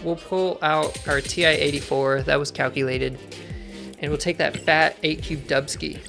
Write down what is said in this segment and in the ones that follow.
we'll pull out our TI-84 that was calculated, and we'll take that fat 8-cube Dubski.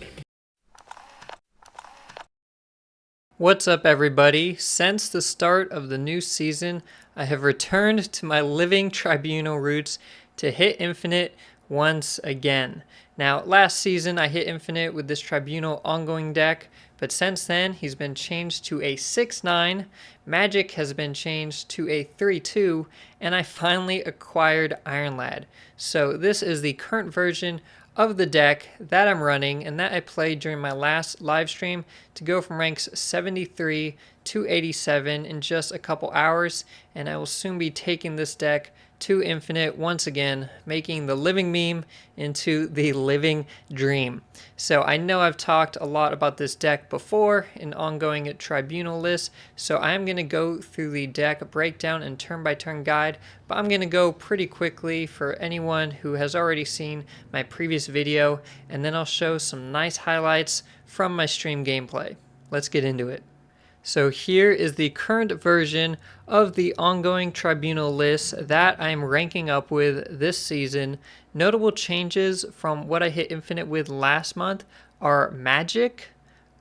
What's up, everybody? Since the start of the new season, I have returned to my Living Tribunal roots to hit Infinite once again. Now, last season I hit Infinite with this Tribunal Ongoing deck, but since then he's been changed to a 6/9, Magik has been changed to a 3/2, and I finally acquired Iron Lad. So this is the current version of the deck that I'm running and that I played during my last live stream to go from ranks 73 to 87 in just a couple hours, and I will soon be taking this deck to Infinite once again, making the living meme into the living dream. So I know I've talked a lot about this deck before in Ongoing Tribunal list, so I'm going to go through the deck breakdown and turn-by-turn guide, but I'm going to go pretty quickly for anyone who has already seen my previous video, and then I'll show some nice highlights from my stream gameplay. Let's get into it. So here is the current version of the Ongoing Tribunal list that I'm ranking up with this season. Notable changes from what I hit Infinite with last month are Magik,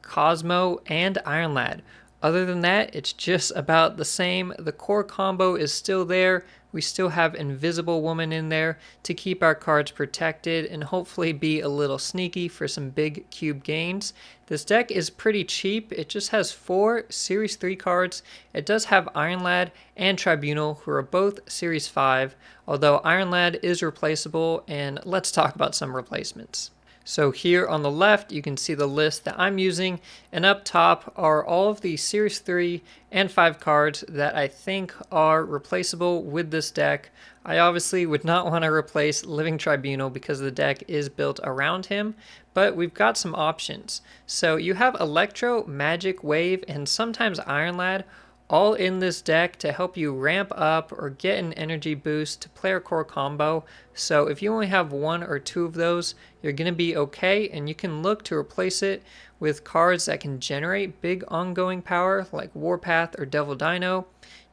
Cosmo, and Iron Lad. Other than that, it's just about the same. The core combo is still there. We still have Invisible Woman in there to keep our cards protected and hopefully be a little sneaky for some big cube gains. This deck is pretty cheap. It just has 4 Series 3 cards. It does have Iron Lad and Tribunal, who are both Series 5, although Iron Lad is replaceable, and let's talk about some replacements. So here on the left, you can see the list that I'm using, and up top are all of the Series 3 and 5 cards that I think are replaceable with this deck. I obviously would not want to replace Living Tribunal because the deck is built around him, but we've got some options. So you have Electro, Magik, Wave, and sometimes Iron Lad all in this deck to help you ramp up or get an energy boost to player core combo. So if you only have 1 or 2 of those, you're going to be okay, and you can look to replace it with cards that can generate big ongoing power like Warpath or Devil Dino.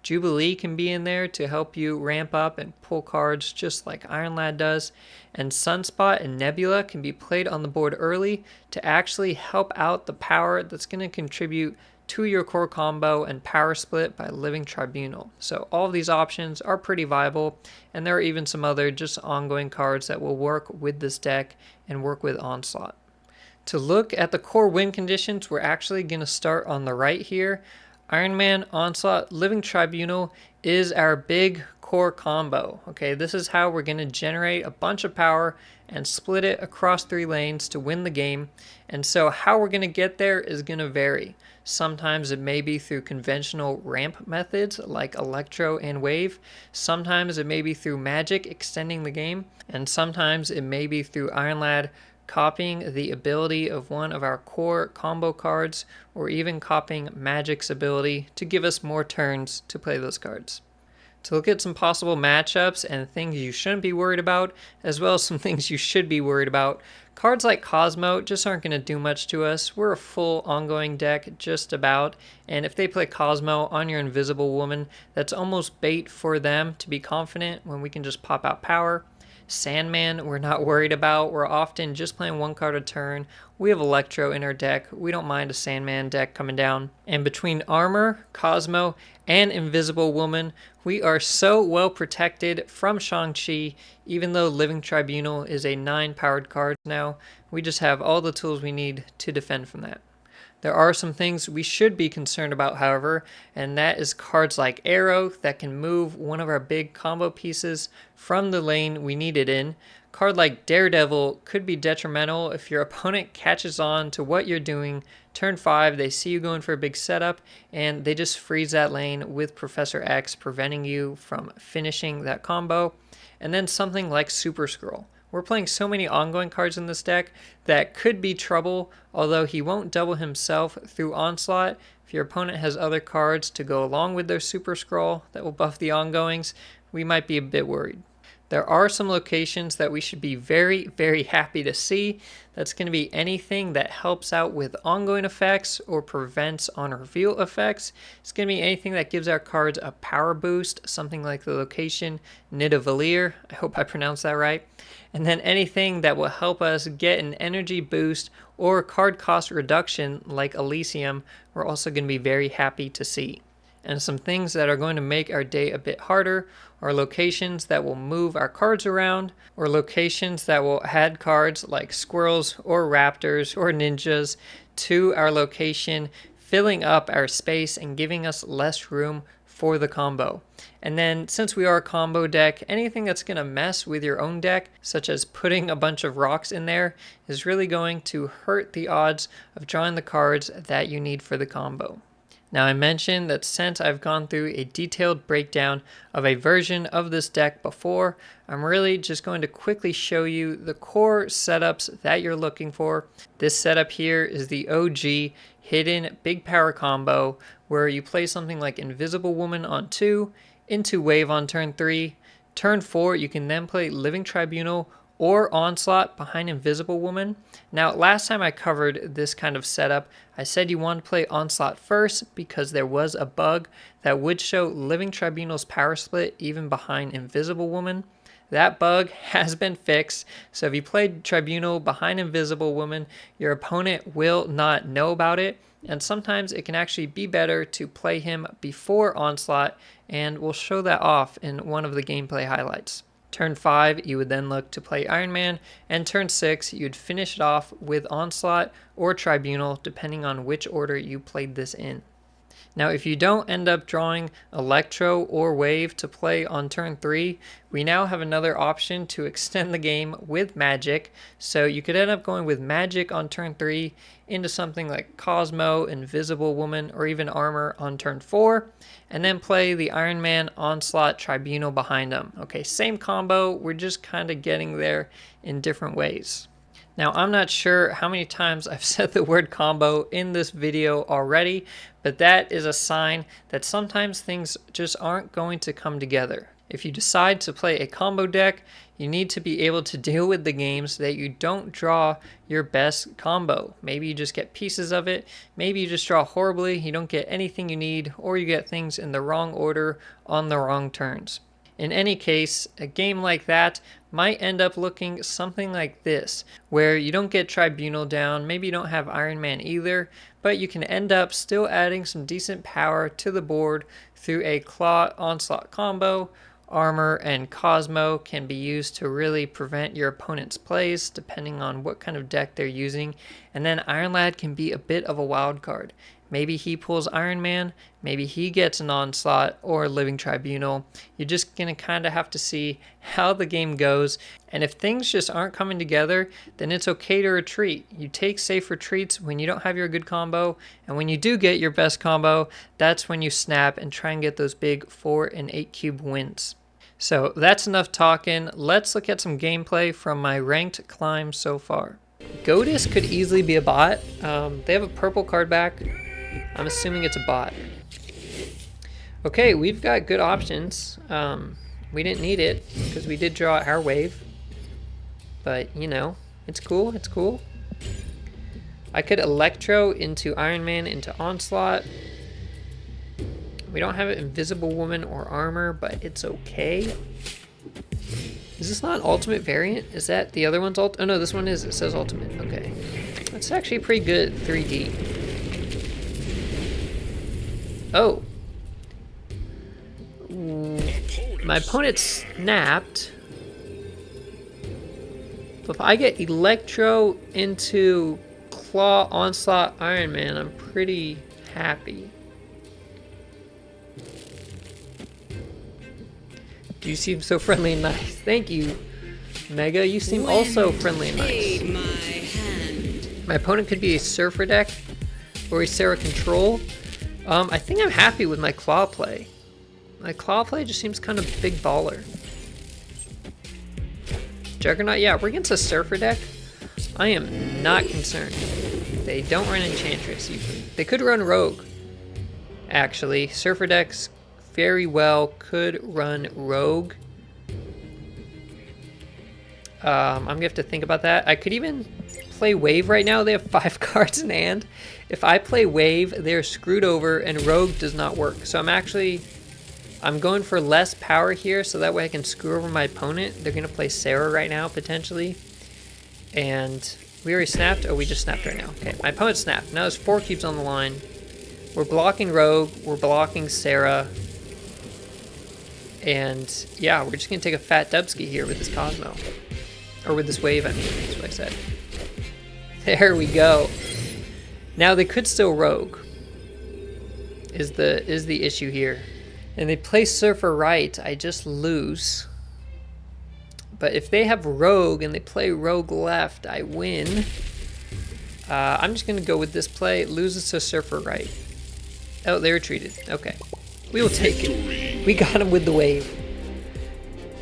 Jubilee can be in there to help you ramp up and pull cards just like Iron Lad does. And Sunspot and Nebula can be played on the board early to actually help out the power that's going to contribute to your core combo and power split by Living Tribunal. So all of these options are pretty viable, and there are even some other just ongoing cards that will work with this deck and work with Onslaught. To look at the core win conditions, we're actually going to start on the right here. Iron Man, Onslaught, Living Tribunal is our big core combo. Okay, this is how we're going to generate a bunch of power and split it across 3 lanes to win the game. And so how we're going to get there is going to vary. Sometimes it may be through conventional ramp methods like Electro and Wave. Sometimes it may be through Magik extending the game. And sometimes it may be through Iron Lad copying the ability of one of our core combo cards, or even copying Magik's ability to give us more turns to play those cards. To look at some possible matchups and things you shouldn't be worried about, as well as some things you should be worried about, cards like Cosmo just aren't going to do much to us. We're a full ongoing deck just about, and if they play Cosmo on your Invisible Woman, that's almost bait for them to be confident when we can just pop out power. Sandman, we're not worried about. We're often just playing 1 card a turn. We have Electro in our deck. We don't mind a Sandman deck coming down. And between Armor, Cosmo, and Invisible Woman, we are so well protected from Shang-Chi. Even though Living Tribunal is a 9-powered card now, we just have all the tools we need to defend from that. There are some things we should be concerned about, however, and that is cards like Arrow that can move one of our big combo pieces from the lane we need it in. Card like Daredevil could be detrimental if your opponent catches on to what you're doing. Turn 5, they see you going for a big setup, and they just freeze that lane with Professor X, preventing you from finishing that combo. And then something like Super Scroll. We're playing so many ongoing cards in this deck that could be trouble, although he won't double himself through Onslaught. If your opponent has other cards to go along with their Super Scroll that will buff the ongoings, we might be a bit worried. There are some locations that we should be very, very happy to see. That's going to be anything that helps out with ongoing effects or prevents on reveal effects. It's going to be anything that gives our cards a power boost, something like the location Nidavellir. I hope I pronounced that right. And then anything that will help us get an energy boost or card cost reduction like Elysium, we're also going to be very happy to see. And some things that are going to make our day a bit harder are locations that will move our cards around, or locations that will add cards like squirrels or raptors or ninjas to our location, filling up our space and giving us less room for the combo. And then since we are a combo deck, anything that's going to mess with your own deck, such as putting a bunch of rocks in there, is really going to hurt the odds of drawing the cards that you need for the combo. Now, I mentioned that since I've gone through a detailed breakdown of a version of this deck before, I'm really just going to quickly show you the core setups that you're looking for. This setup here is the OG hidden big power combo, where you play something like Invisible Woman on 2, into Wave on turn 3. Turn 4, you can then play Living Tribunal or Onslaught behind Invisible Woman. Now, last time I covered this kind of setup, I said you want to play Onslaught first because there was a bug that would show Living Tribunal's power split even behind Invisible Woman. That bug has been fixed, so if you played Tribunal behind Invisible Woman, your opponent will not know about it, and sometimes it can actually be better to play him before Onslaught, and we'll show that off in one of the gameplay highlights. Turn 5, you would then look to play Iron Man, and turn 6, you'd finish it off with Onslaught or Tribunal, depending on which order you played this in. Now, if you don't end up drawing Electro or Wave to play on turn 3, we now have another option to extend the game with Magik. So you could end up going with Magik on turn 3 into something like Cosmo, Invisible Woman, or even Armor on turn 4, and then play the Iron Man, Onslaught, Tribunal behind them. Okay, same combo, we're just kind of getting there in different ways. Now, I'm not sure how many times I've said the word combo in this video already, but that is a sign that sometimes things just aren't going to come together. If you decide to play a combo deck, you need to be able to deal with the games that you don't draw your best combo. Maybe you just get pieces of it, maybe you just draw horribly, you don't get anything you need, or you get things in the wrong order on the wrong turns. In any case, a game like that might end up looking something like this, where you don't get Tribunal down, maybe you don't have Iron Man either, but you can end up still adding some decent power to the board through a Klaw Onslaught combo. Armor and Cosmo can be used to really prevent your opponent's plays, depending on what kind of deck they're using, and then Iron Lad can be a bit of a wild card. Maybe he pulls Iron Man, maybe he gets an Onslaught or Living Tribunal. You're just going to kind of have to see how the game goes. And if things just aren't coming together, then it's okay to retreat. You take safe retreats when you don't have your good combo. And when you do get your best combo, that's when you snap and try and get those big 4 and 8 cube wins. So that's enough talking. Let's look at some gameplay from my ranked climb so far. Godis could easily be a bot. They have a purple card back. I'm assuming it's a bot. Okay, we've got good options. We didn't need it because we did draw our wave. But, you know, it's cool, it's cool. I could Electro into Iron Man into Onslaught. We don't have an Invisible Woman or Armor, but it's okay. Is this not an ultimate variant? Is that the other one's ult? Oh no, this one is. It says ultimate. Okay. That's actually pretty good 3D. Oh. My opponent snapped. So if I get Electro into Klaw, Onslaught, Iron Man, I'm pretty happy. You seem so friendly and nice. Thank you, Mega. You seem also friendly and nice. My opponent could be a Surfer deck or a Sera control. I think I'm happy with my Klaw play. My Klaw play just seems kind of big baller. Juggernaut, yeah, we're against a Surfer deck. I am not concerned. They don't run Enchantress. They could run Rogue. Actually, Surfer decks very well could run Rogue. I'm gonna have to think about that. I could even play Wave right now. They have 5 cards in hand. If I play Wave, they're screwed over and Rogue does not work. So I'm going for less power here so that way I can screw over my opponent. They're gonna play Sera right now, potentially. And we already snapped. Oh, we just snapped right now. Okay, my opponent snapped. Now there's 4 cubes on the line. We're blocking Rogue, we're blocking Sera. And yeah, we're just gonna take a fat dubski here with this Cosmo. Or with this Wave, I mean, that's what I said. There we go. Now they could still Rogue, is the issue here. And they play Surfer right, I just lose. But if they have Rogue and they play Rogue left, I win. I'm just gonna go with this play. It loses to Surfer right. Oh, they retreated. Okay. We will take it. We got him with the Wave.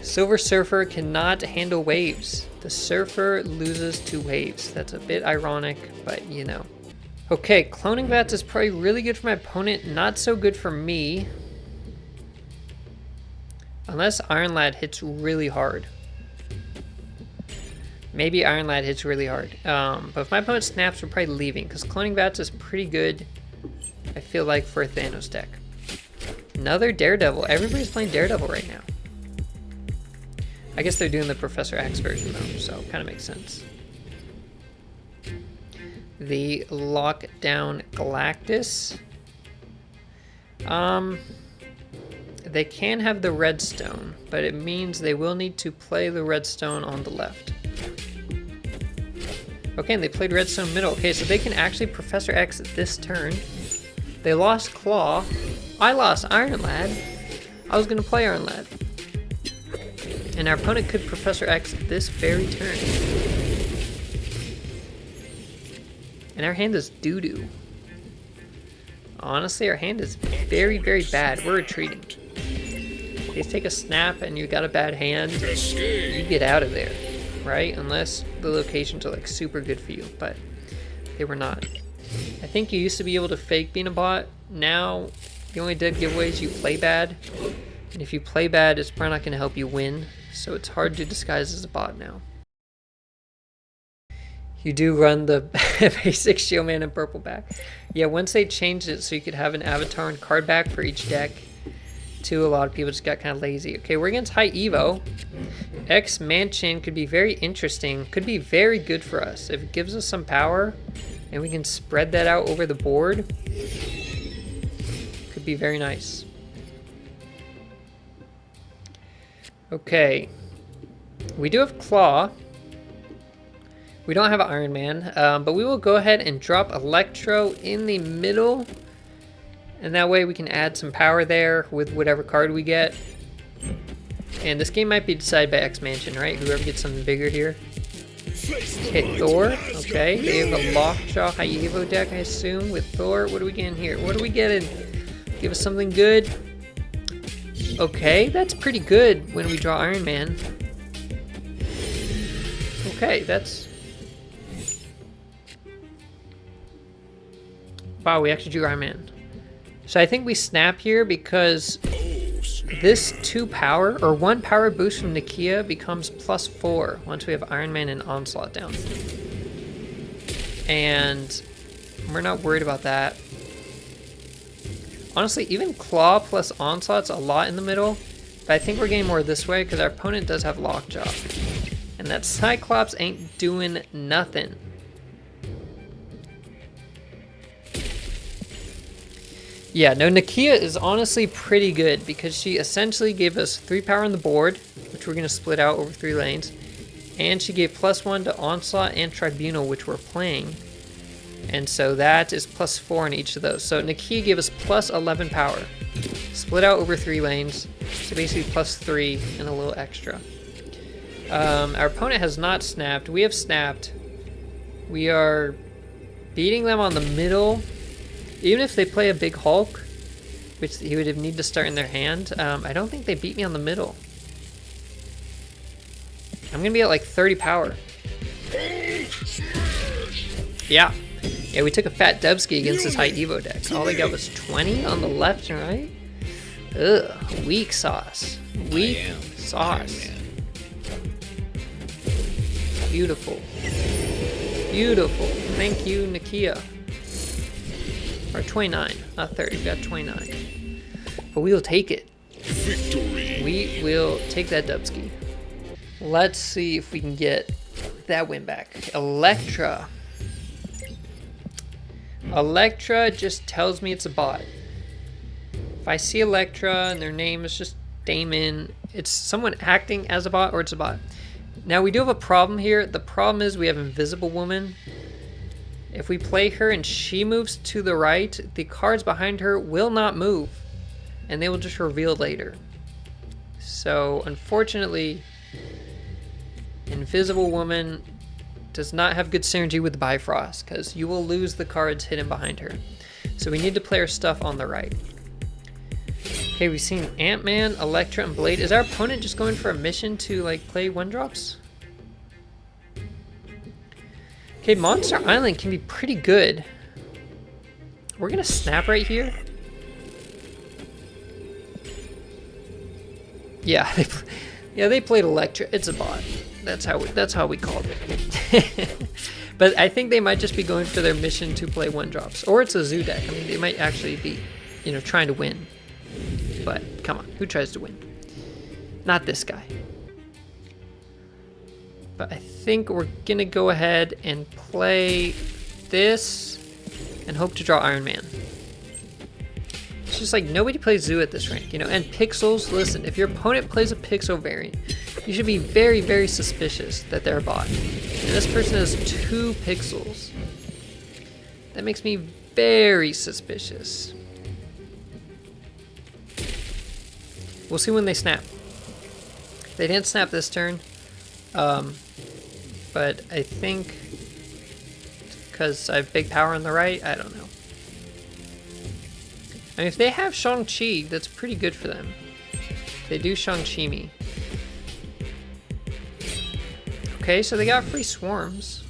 Silver Surfer cannot handle waves. The Surfer loses to waves. That's a bit ironic, but you know. Okay, Cloning Vats is probably really good for my opponent, not so good for me. Unless Iron Lad hits really hard. Maybe Iron Lad hits really hard. But if my opponent snaps, we're probably leaving, because Cloning Vats is pretty good, I feel like, for a Thanos deck. Another Daredevil. Everybody's playing Daredevil right now. I guess they're doing the Professor X version though, so kind of makes sense. The Lockdown Galactus. They can have the redstone, but it means they will need to play the redstone on the left. Okay, and they played redstone middle. Okay, so they can actually Professor X this turn. They lost Klaw. I lost Iron Lad. I was gonna play Iron Lad. And our opponent could Professor X this very turn. And our hand is doo-doo. Honestly, our hand is very, very bad. We're retreating. If you take a snap and you got a bad hand, you get out of there, right? Unless the locations are like super good for you, but they were not. I think you used to be able to fake being a bot. Now, the only dead giveaway is you play bad. And if you play bad, it's probably not going to help you win. So it's hard to disguise as a bot now. You do run the basic Shield Man and Purple back. Yeah, once they changed it so you could have an avatar and card back for each deck, too, a lot of people just got kind of lazy. Okay, we're against High Evo. X Mansion could be very interesting. Could be very good for us. If it gives us some power and we can spread that out over the board, could be very nice. Okay, we do have Klaw. We don't have Iron Man, but we will go ahead and drop Electro in the middle. And that way we can add some power there with whatever card we get. And this game might be decided by X Mansion, right? Whoever gets something bigger here. Hit Thor. Okay, they have a Lockjaw High Evo deck, I assume, with Thor. What are we getting here? What are we getting? Give us something good. Okay, that's pretty good when we draw Iron Man. Okay, that's... Wow, we actually drew Iron Man. So I think we snap here because this 2 power, or 1 power boost from Nakia becomes +4 once we have Iron Man and Onslaught down. And we're not worried about that. Honestly, even Klaw plus Onslaught's a lot in the middle, but I think we're getting more this way because our opponent does have Lockjaw. And that Cyclops ain't doing nothing. Yeah, no, Nakia is honestly pretty good because she essentially gave us 3 power on the board, which we're going to split out over 3 lanes. And she gave +1 to Onslaught and Tribunal, which we're playing. And so that is +4 on each of those. So Nakia gave us +11 power. Split out over 3 lanes. So basically +3 and a little extra. Our opponent has not snapped. We have snapped. We are beating them on the middle. Even if they play a big Hulk, which he would need to start in their hand, I don't think they beat me on the middle. I'm going to be at like 30 power. Yeah. Yeah, we took a fat Dubsky against this High Evo deck. All they got was 20 on the left and right. Ugh, weak sauce. Weak sauce. Beautiful. Beautiful. Thank you, Nakia. Or 29, not 30. We got 29. But we will take it. Victory. We will take that Dubski. Let's see if we can get that win back. Electra. Electra just tells me it's a bot. If I see Electra and their name is just Damon, it's someone acting as a bot or it's a bot. Now we do have a problem here. The problem is we have Invisible Woman. If we play her and she moves to the right, the cards behind her will not move. And they will just reveal later. So unfortunately, Invisible Woman does not have good synergy with Bifrost because you will lose the cards hidden behind her. So we need to play our stuff on the right. Okay, we've seen Ant-Man, Electra, and Blade. Is our opponent just going for a mission to like play 1-drops? Okay, Monster Island can be pretty good. We're gonna snap right here. Yeah, they played Electra. It's a bot. That's how we called it. But I think they might just be going for their mission to play 1-drops, or it's a zoo deck. I mean, they might actually be, trying to win. But come on, who tries to win? Not this guy. But I think we're gonna go ahead and play this and hope to draw Iron Man. It's just like nobody plays zoo at this rank, and pixels. Listen, if your opponent plays a pixel variant, you should be very, very suspicious that they're a bot. And this person has 2 pixels. That makes me very suspicious. We'll see when they snap. They didn't snap this turn. But I think because I have big power on the right, I don't know. I mean, if they have Shang-Chi, that's pretty good for them. They do Shang-Chi me. Okay, so they got free swarms.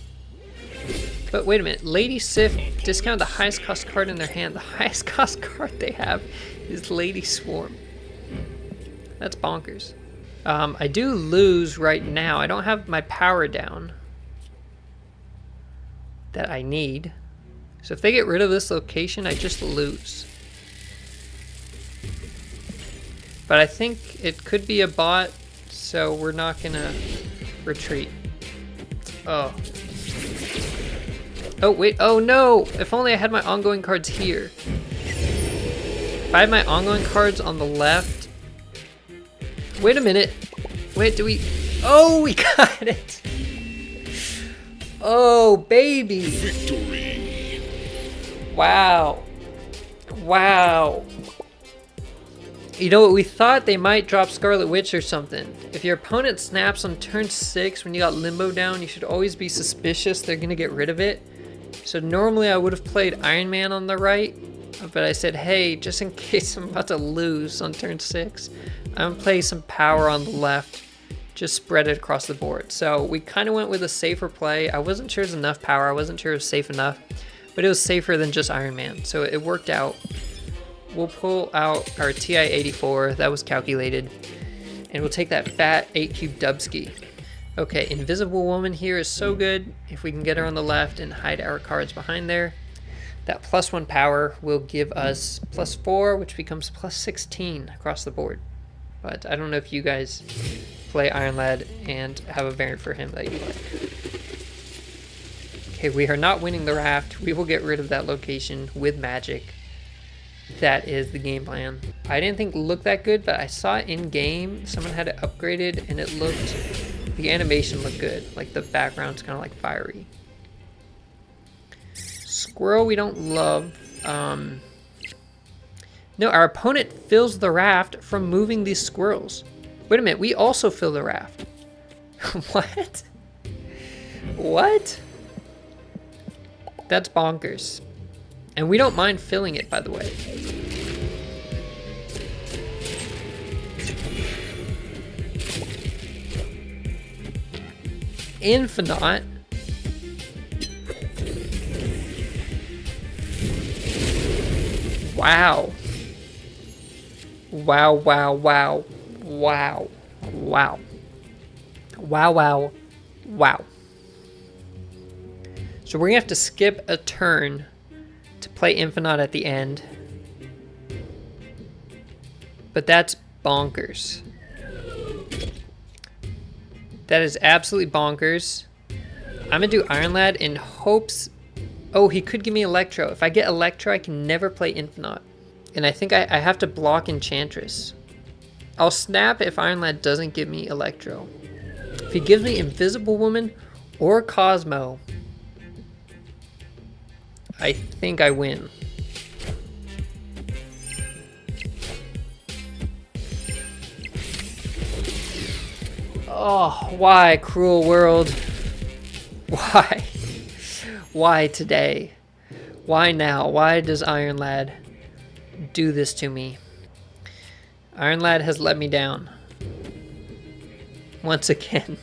But wait a minute. Lady Sif discount the highest cost card in their hand. The highest cost card they have is Lady Swarm. That's bonkers. I do lose right now. I don't have my power down that I need. So if they get rid of this location, I just lose. But I think it could be a bot, so we're not gonna retreat. Oh. Oh, wait. Oh, no! If only I had my ongoing cards here. If I had my ongoing cards on the left... Wait a minute. Wait, do we... Oh, we got it! Oh, baby! Victory. Wow. Wow. You know what? We thought they might drop Scarlet Witch or something. If your opponent snaps on turn 6 when you got Limbo down, you should always be suspicious they're going to get rid of it. So normally I would have played Iron Man on the right, but I said, hey, just in case I'm about to lose on turn 6, I'm going to play some power on the left. Just spread it across the board. So we kind of went with a safer play. I wasn't sure it was enough power. I wasn't sure it was safe enough, but it was safer than just Iron Man. So it worked out. We'll pull out our TI-84. That was calculated. And we'll take that fat 8-cube Dubski. Okay, Invisible Woman here is so good. If we can get her on the left and hide our cards behind there, that +1 power will give us +4, which becomes +16 across the board. But I don't know if you guys play Iron Lad and have a variant for him that you like. Okay, we are not winning the raft. We will get rid of that location with Magik. That is the game plan. I didn't think it looked that good, but I saw it in game. Someone had it upgraded and it looked, the animation looked good. Like the background's kind of like fiery. Squirrel we don't love. No, our opponent fills the raft from moving these squirrels. Wait a minute, we also fill the raft. What? What? That's bonkers. And we don't mind filling it, by the way. Infinite. Wow. Wow, wow, wow. Wow. Wow. Wow, wow. Wow. So we're gonna have to skip a turn to play Infinite at the end. But that's bonkers. That is absolutely bonkers. I'm gonna do Iron Lad in hopes... Oh, he could give me Electro. If I get Electro, I can never play Infinite. And I think I have to block Enchantress. I'll snap if Iron Lad doesn't give me Electro. If he gives me Invisible Woman or Cosmo, I think I win. Oh, why, cruel world? Why? Why today? Why now? Why does Iron Lad do this to me? Iron Lad has let me down. Once again.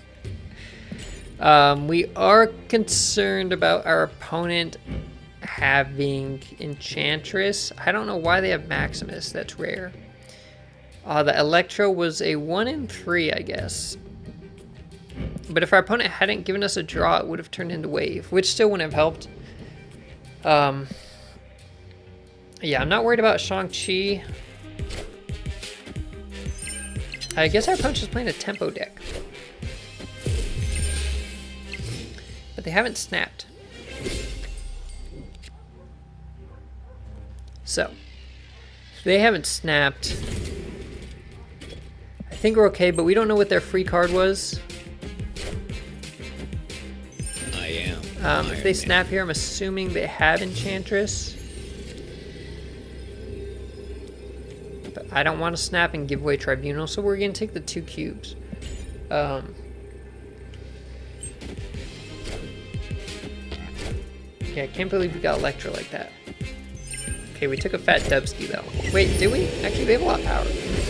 We are concerned about our opponent having Enchantress. I don't know why they have Maximus. That's rare. The Electro was a 1 in 3, I guess. But if our opponent hadn't given us a draw, it would have turned into Wave, which still wouldn't have helped. Yeah, I'm not worried about Shang-Chi. I guess our opponent's just playing a tempo deck. But they haven't snapped. So, if they haven't snapped, I think we're okay, but we don't know what their free card was. If they snap here, I'm assuming they have Enchantress. But I don't want to snap and give away Tribunal, so we're going to take the 2 cubes. Yeah, I can't believe we got Electro like that. Okay, we took a fat Dubsky though. Wait, did we? Actually, they have a lot of power.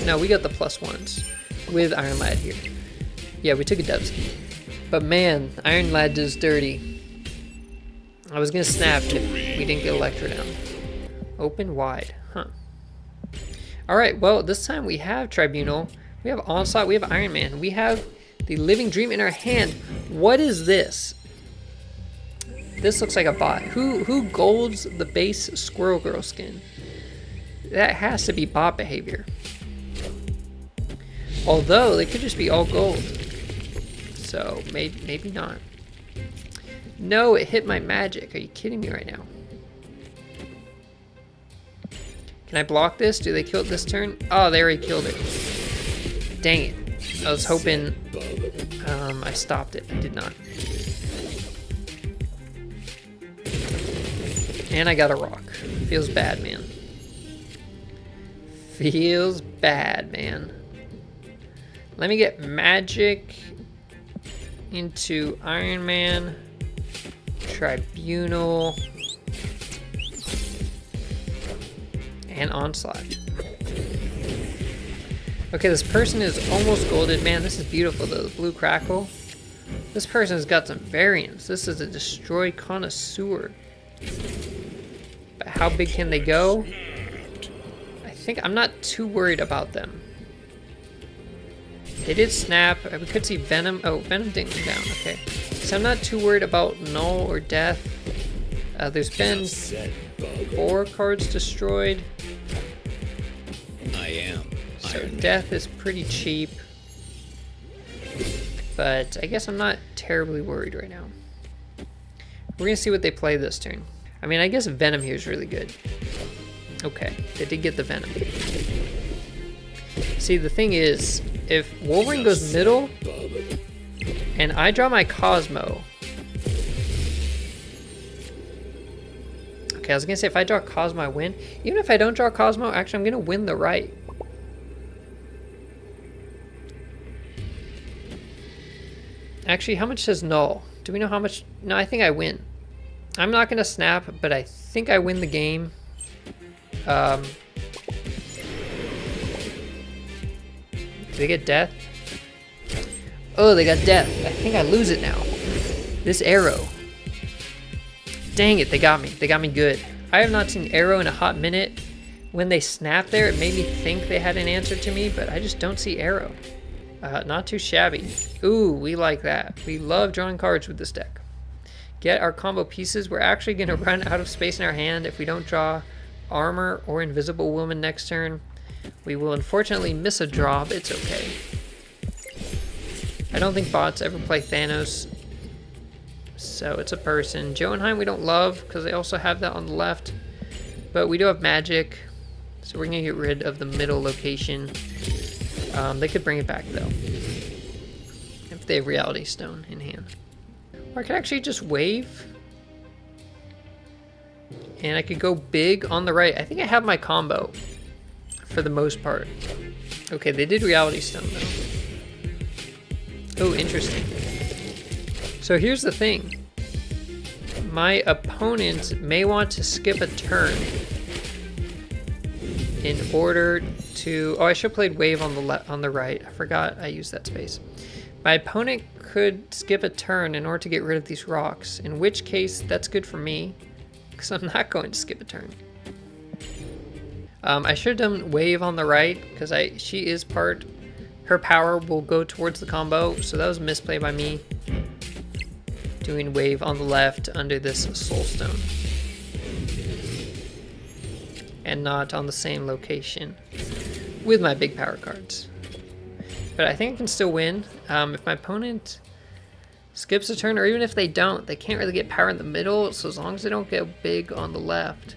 No, we got the +1s with Iron Lad here. Yeah, we took a Dubsky. But man, Iron Lad does dirty. I was gonna snap if we didn't get Electro down. Open wide, huh? Alright, well, this time we have Tribunal, we have Onslaught, we have Iron Man, we have the Living Dream in our hand. What is this? This looks like a bot. Who golds the base Squirrel Girl skin? That has to be bot behavior. Although, they could just be all gold. So, maybe not. No, it hit my magic. Are you kidding me right now? Can I block this? Do they kill it this turn? Oh, they already killed it. Dang it. I was hoping I stopped it. I did not. And I got a rock. Feels bad, man. Feels bad, man. Let me get magic into Iron Man. Tribunal, and Onslaught. Okay, this person is almost golded. Man, this is beautiful though, the blue crackle. This person's got some variants. This is a destroyed connoisseur. But how big can they go? I think I'm not too worried about them. They did snap. We could see Venom. Oh, Venom didn't come down. Okay. So I'm not too worried about Null or Death. There's been 4 cards destroyed. So Death is pretty cheap. But I guess I'm not terribly worried right now. We're going to see what they play this turn. I mean, I guess Venom here is really good. Okay, they did get the Venom. See, the thing is, if Wolverine goes middle, and I draw my Cosmo. Okay, I was gonna say if I draw Cosmo, I win. Even if I don't draw Cosmo, actually I'm gonna win the right. Actually, how much does Null? Do we know how much? No, I think I win. I'm not gonna snap, but I think I win the game. Do they get Death? Oh, they got Death. I think I lose it now. This arrow. Dang it, they got me. They got me good. I have not seen arrow in a hot minute. When they snapped there, it made me think they had an answer to me, but I just don't see arrow. Not too shabby. Ooh, we like that. We love drawing cards with this deck. get our combo pieces, we're actually going to run out of space in our hand if we don't draw Armor or Invisible Woman next turn. We will unfortunately miss a draw, but it's okay. I don't think bots ever play Thanos, so it's a person. Jotunheim we don't love because they also have that on the left, but we do have Magik, so we're going to get rid of the middle location. They could bring it back though, if they have Reality Stone in hand. Or I could actually just wave, and I could go big on the right. I think I have my combo for the most part. Okay, they did Reality Stone though. Oh, interesting. So here's the thing. My opponent may want to skip a turn in order to... Oh, I should have played wave on the right. I forgot I used that space. My opponent could skip a turn in order to get rid of these rocks, in which case that's good for me, because I'm not going to skip a turn. I should have done wave on the right, because she is part... Her power will go towards the combo, so that was a misplay by me. Doing wave on the left under this soul stone. And not on the same location with my big power cards. But I think I can still win. If my opponent skips a turn, or even if they don't, they can't really get power in the middle, so as long as they don't get big on the left.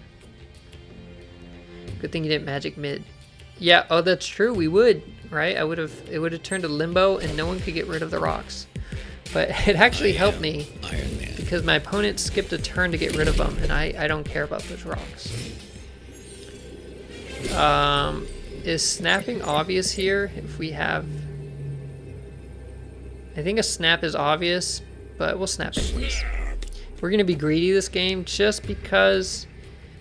Good thing you didn't Magik mid. Yeah, oh that's true, we would, right? It would have turned to limbo and no one could get rid of the rocks. But it actually helped me because my opponent skipped a turn to get rid of them, and I don't care about those rocks. Is snapping obvious here if we have... I think a snap is obvious, but we'll snap it please. We're going to be greedy this game just because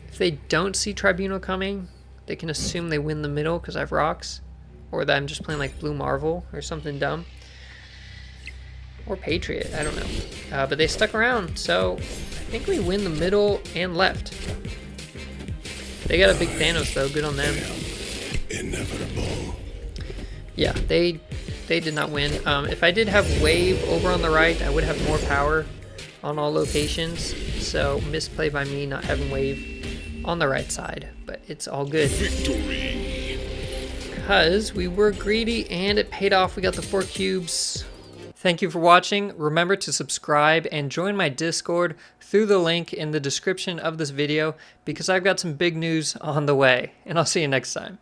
if they don't see Tribunal coming, they can assume they win the middle because I have rocks. Or that I'm just playing like Blue Marvel or something dumb. Or Patriot, I don't know. But they stuck around, so I think we win the middle and left. They got a big Thanos though, good on them. Inevitable. Yeah, they did not win. If I did have wave over on the right, I would have more power on all locations. So misplay by me not having wave on the right side, but it's all good. Victory. Because we were greedy and it paid off. We got the 4 cubes. Thank you for watching. Remember to subscribe and join my Discord through the link in the description of this video because I've got some big news on the way. And I'll see you next time.